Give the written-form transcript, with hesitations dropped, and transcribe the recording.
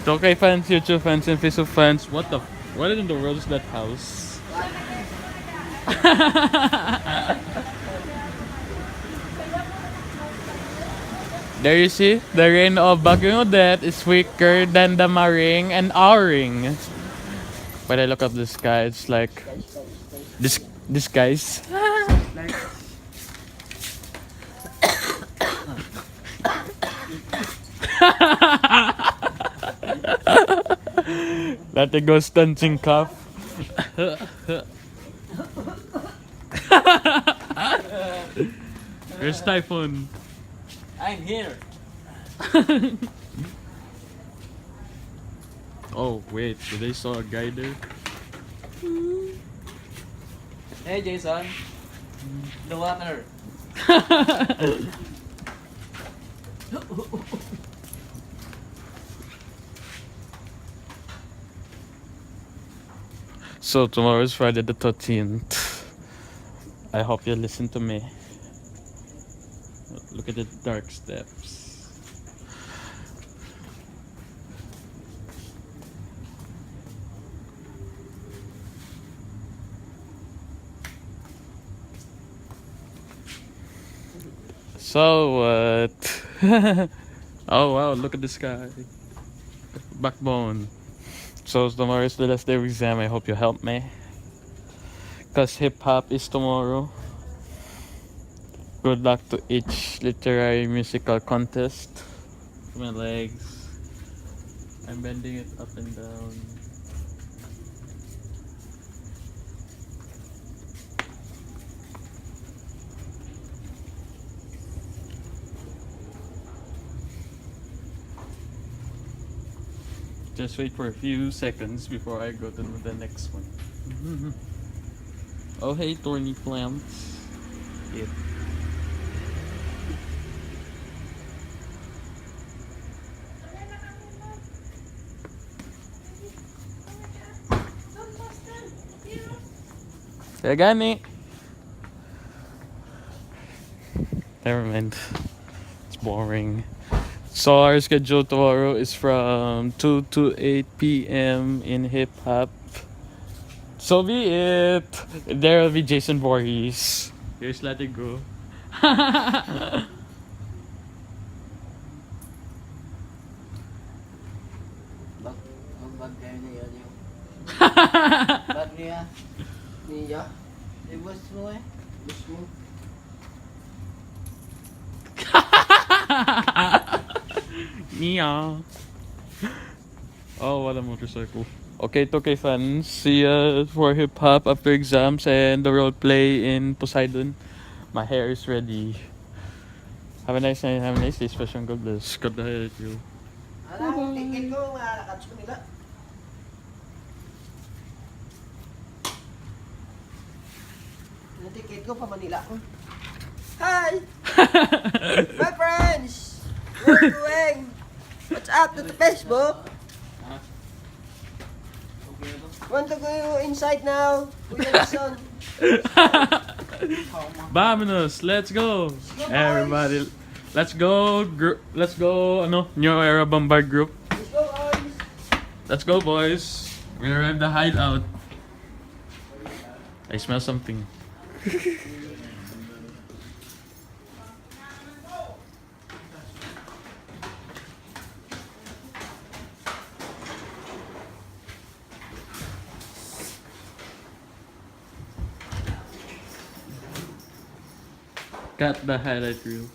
Okay fans, YouTube fans, and Facebook fans, what in the world is that house? There you see, the rain of Bagyong Odette is weaker than the Maring and Auring. When I look up the sky, it's like this guy's. Latigo stunting cough. Where's Typhoon? I'm here. Oh wait, did they saw a guy there? Hey Jason, the water. So tomorrow is Friday the 13th. I hope you listen to me. Look at the dark steps. So what? Oh wow, look at the sky. Backbone. So tomorrow is the last day of exam. I hope you help me. Cause hip hop is tomorrow. Good luck to each literary musical contest. My legs. I'm bending it up and down. Just wait for a few seconds before I go to the next one. Oh hey, thorny plants. Yeah. I got it. Never mind. It's boring. So our schedule tomorrow is from 2 to 8 p.m. in hip hop. So be it. There will be Jason Voorhees. Here's Latigo. Bombard kayo na yun yung. Ba't niya? Niya? Boss mo eh. Boss mo. Nia. Oh, what a motorcycle. Okay, okay fans. See ya for hip hop after exams and the role play in Poseidon. My hair is ready. Have a nice night, have a nice day, special God bless. God bless you. Alam, ticket ko, malalakad ko nila. Yung ticket ko pa Manila ko. Hi! My friends! Where are you going? What's up to the Facebook? Want to go inside now? Kuya Jason. Vamonos, let's go. Everybody, let's go. Let's go. Ano, New Era Bombard group. Let's go, boys. Let's go, boys. We arrived the hideout. I smell something. Got the highlight reel.